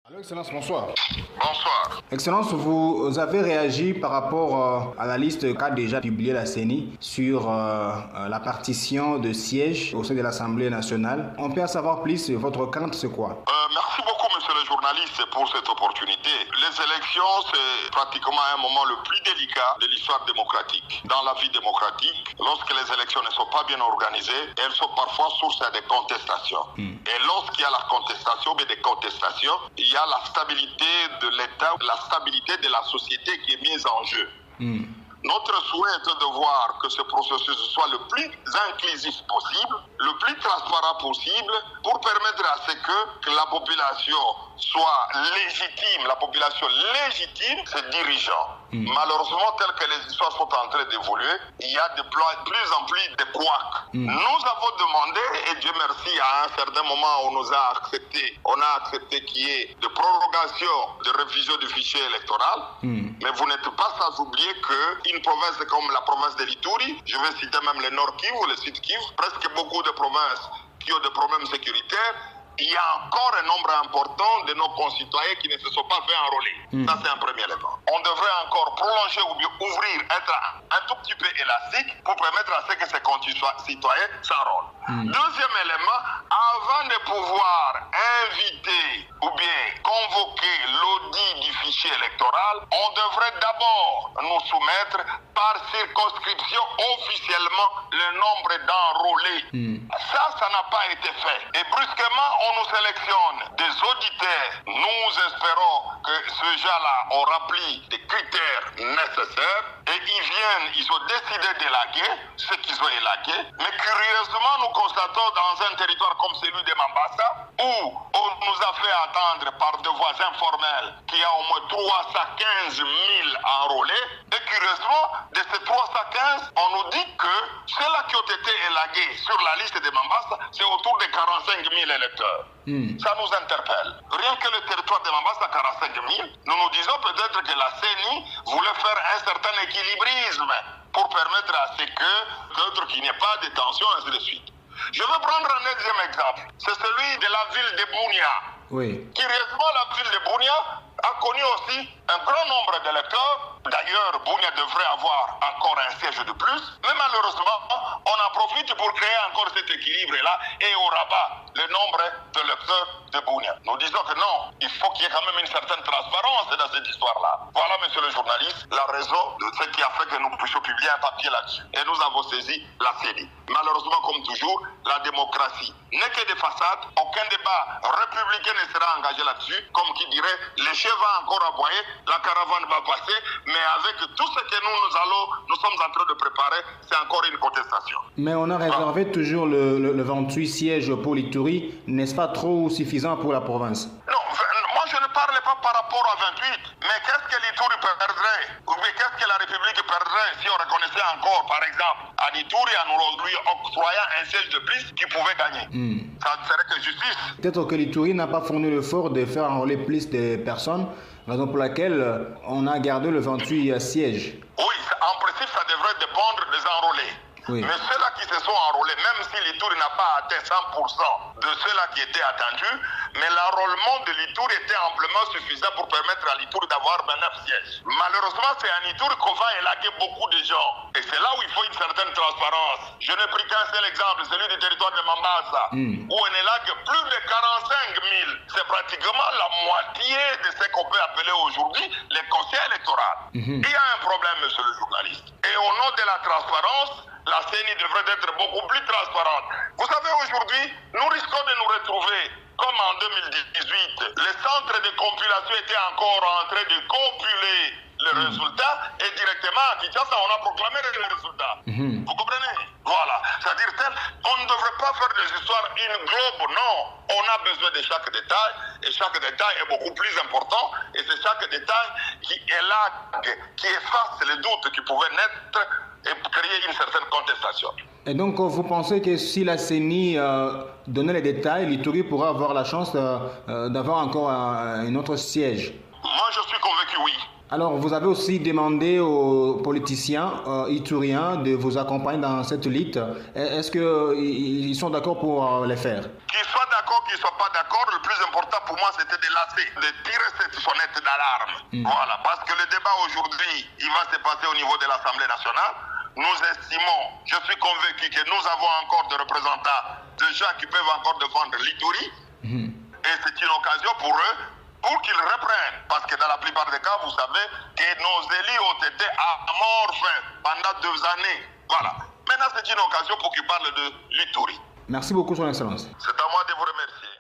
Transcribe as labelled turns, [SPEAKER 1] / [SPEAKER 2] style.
[SPEAKER 1] Allô, Excellence, bonsoir.
[SPEAKER 2] Bonsoir.
[SPEAKER 1] Excellence, vous avez réagi par rapport à la liste qu'a déjà publiée la CENI sur la partition de sièges au sein de l'Assemblée nationale. On peut en savoir plus, votre crainte, c'est quoi?
[SPEAKER 2] Merci beaucoup, monsieur le journaliste, pour cette opportunité. Les élections, c'est pratiquement un moment le plus délicat de l'histoire démocratique. Dans la vie démocratique, lorsque les élections ne sont pas bien organisées, elles sont parfois source à des contestations. Et lorsqu'il y a la contestation, mais des contestations, il y a la stabilité de l'État, la stabilité de la société qui est mise en jeu. Notre souhait est de voir que ce processus soit le plus inclusif possible, le plus transparent possible, pour permettre à ce que la population soit légitime, la population légitime ses dirigeants. Malheureusement, tel que les histoires sont en train d'évoluer, il y a de plus en plus de couacs. Nous avons demandé, et Dieu merci, à un certain moment, on a accepté qu'il y ait de prorogation de révision du fichier électoral, mais vous n'êtes pas sans oublier qu'une province comme la province de l'Ituri, je vais citer même le Nord Kivu, le Sud Kivu, presque beaucoup de provinces qui ont des problèmes sécuritaires, il y a encore un nombre important de nos concitoyens qui ne se sont pas fait enrôler. Ça, c'est un premier élément. On devrait encore prolonger ou bien ouvrir, être un tout petit peu élastique pour permettre à ce que ces concitoyens s'enrôlent. Deuxième élément, avant de pouvoir inviter ou bien convoquer l'audit du fichier électoral, on devrait d'abord nous soumettre par circonscription officiellement le nombre d'enrôlés. Ça n'a pas été fait. Et brusquement, on nous sélectionne des auditeurs. Nous espérons que ces gens-là ont rempli des critères nécessaires et ils ont décidé d'élaguer ce qu'ils ont élagué. Mais curieusement, nous constatons dans un territoire comme celui de Mambasa, où on nous a fait attendre par des voies informelles qu'il y a au moins 315 000 enrôlés. Et curieusement, de ces 315, on nous dit que ceux-là qui ont été élagués sur la liste de Mambasa, c'est autour de 45 000 électeurs. Ça nous interpelle. Rien que le territoire de Mambasa, 45 000, nous nous disons peut-être que la CENI voulait faire un certain équilibrisme pour permettre à ce que d'autres qu'il n'y ait pas de tension, ainsi de suite. Je vais prendre un deuxième exemple. C'est celui de la ville de Bunia. Curieusement, la ville de Bunia a connu aussi un grand nombre d'électeurs. D'ailleurs, Bunia devrait avoir encore un siège de plus. Mais malheureusement, on en profite pour créer encore cet équilibre-là et on rabat le nombre d'électeurs de Bunia. Nous disons que non, il faut qu'il y ait quand même une certaine transparence dans cette histoire-là. Voilà, monsieur le journaliste, la raison de ce qui a fait que nous puissions publier un papier là-dessus. Et nous avons saisi la CENI. Malheureusement, comme toujours, la démocratie n'est que des façades. Aucun débat républicain ne sera engagé là-dessus. Comme qui dirait, les chefs vont encore aboyer, la caravane va passer, mais avec tout ce que nous sommes en train de préparer, c'est encore une contestation.
[SPEAKER 1] Mais on a réservé toujours le 28 sièges pour l'Ituri. N'est-ce pas trop suffisant pour la province?
[SPEAKER 2] Non, moi je ne parle pas par rapport à 28, mais qu'est-ce que l'Ituri perdrait? Ou bien qu'est-ce que la République perdrait si on reconnaissait encore, par exemple, à l'Ituri, en nous lui octroyant un siège de plus qui pouvait gagner? Ça ne serait que justice.
[SPEAKER 1] Peut-être que l'Ituri n'a pas fourni l'effort de faire enrôler plus de personnes, raison pour laquelle on a gardé le 28 sièges.
[SPEAKER 2] Oui, en principe, ça devrait dépendre des enrôlés. Mais ceux-là qui se sont enrôlés, même si l'Ituri n'a pas atteint 100% de ceux-là qui étaient attendus, mais l'enrôlement de l'Ituri était amplement suffisant pour permettre à l'Ituri d'avoir 29 sièges. Malheureusement, c'est à l'Ituri qu'on va élaguer beaucoup de gens. Et c'est là où il faut une certaine transparence. Je n'ai pris qu'un seul exemple, celui du territoire de Mambasa, où on élague plus de 45 000. C'est pratiquement la moitié de ce qu'on peut appeler aujourd'hui les conseils électoraux. Il y a un problème, monsieur le journaliste. Et au nom de la transparence, la CENI devrait être beaucoup plus transparente. Vous savez, aujourd'hui, nous risquons de nous retrouver comme en 2018. Les centres de compilation étaient encore en train de compiler les résultats et directement à Kinshasa, on a proclamé les résultats. Vous comprenez? Voilà. C'est-à-dire qu'on ne devrait pas faire des histoires in globe, non. On a besoin de chaque détail et chaque détail est beaucoup plus important et c'est chaque détail qui élague, qui efface les doutes qui pouvaient naître et créer une certaine contestation.
[SPEAKER 1] Et donc, vous pensez que si la CENI donnait les détails, l'Ituri pourra avoir la chance d'avoir encore un autre siège?
[SPEAKER 2] Moi, je suis convaincu, oui.
[SPEAKER 1] Alors, vous avez aussi demandé aux politiciens ituriens de vous accompagner dans cette lutte. Est-ce qu'ils sont d'accord pour les faire?
[SPEAKER 2] Qu'ils soient d'accord, qu'ils ne soient pas d'accord, le plus important pour moi, c'était de lasser, de tirer cette sonnette d'alarme. Voilà, parce que le débat aujourd'hui, il va se passer au niveau de l'Assemblée nationale. Nous estimons, je suis convaincu que nous avons encore des représentants, de gens qui peuvent encore défendre l'Ituri. Et c'est une occasion pour eux, pour qu'ils reprennent. Parce que dans la plupart des cas, vous savez que nos élus ont été amorphes pendant 2 années. Voilà. Maintenant, c'est une occasion pour qu'ils parlent de l'Ituri.
[SPEAKER 1] Merci beaucoup, Son Excellence.
[SPEAKER 2] C'est à moi de vous remercier.